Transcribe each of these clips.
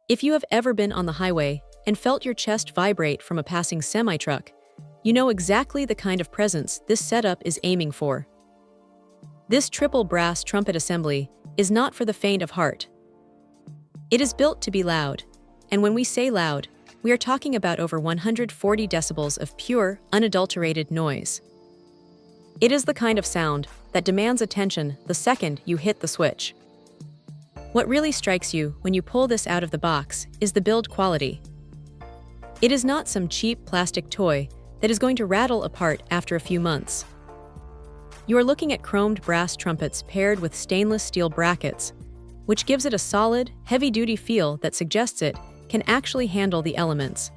If you have ever been on the highway and felt your chest vibrate from a passing semi-truck, you know exactly the kind of presence this setup is aiming for. This triple brass trumpet assembly is not for the faint of heart. It is built to be loud, and when we say loud, we are talking about over 140 decibels of pure, unadulterated noise. It is the kind of sound that demands attention the second you hit the switch. What really strikes you when you pull this out of the box is the build quality. It is not some cheap plastic toy that is going to rattle apart after a few months. You are looking at chromed brass trumpets paired with stainless steel brackets, which gives it a solid, heavy-duty feel that suggests it can actually handle the elements.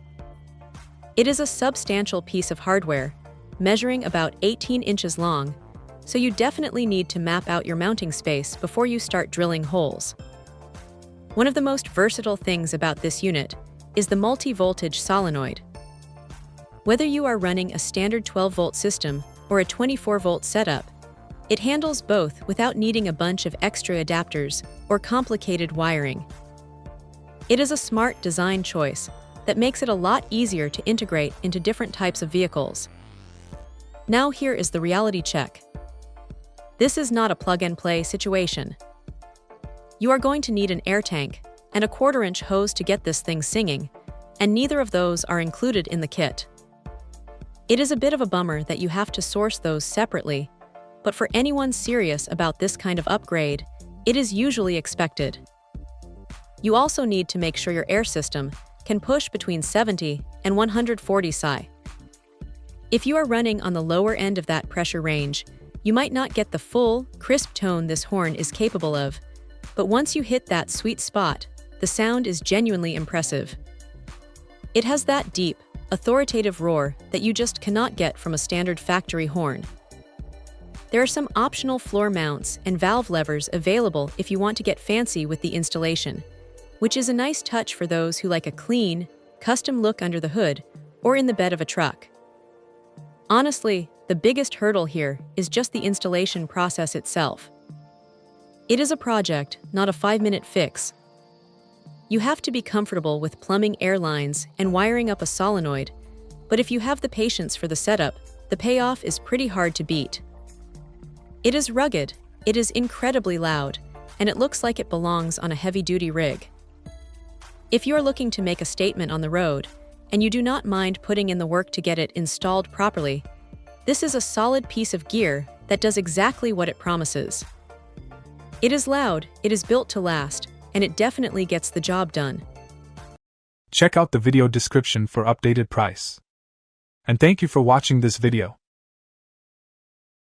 It is a substantial piece of hardware, measuring about 18 inches long, so you definitely need to map out your mounting space before you start drilling holes. One of the most versatile things about this unit is the multi-voltage solenoid. Whether you are running a standard 12-volt system or a 24-volt setup, it handles both without needing a bunch of extra adapters or complicated wiring. It is a smart design choice that makes it a lot easier to integrate into different types of vehicles. Now here is the reality check. This is not a plug-and-play situation. You are going to need an air tank and a 1/4-inch hose to get this thing singing, and neither of those are included in the kit. It is a bit of a bummer that you have to source those separately, but for anyone serious about this kind of upgrade, it is usually expected. You also need to make sure your air system can push between 70 and 140 psi. If you are running on the lower end of that pressure range, you might not get the full, crisp tone this horn is capable of, but once you hit that sweet spot, the sound is genuinely impressive. It has that deep, authoritative roar that you just cannot get from a standard factory horn. There are some optional floor mounts and valve levers available if you want to get fancy with the installation, which is a nice touch for those who like a clean, custom look under the hood or in the bed of a truck. Honestly, the biggest hurdle here is just the installation process itself. It is a project, not a 5-minute fix. You have to be comfortable with plumbing air lines and wiring up a solenoid, but if you have the patience for the setup, the payoff is pretty hard to beat. It is rugged, it is incredibly loud, and it looks like it belongs on a heavy-duty rig. If you are looking to make a statement on the road, and you do not mind putting in the work to get it installed properly, this is a solid piece of gear that does exactly what it promises. It is loud, it is built to last, and it definitely gets the job done. Check out the video description for updated price. And thank you for watching this video.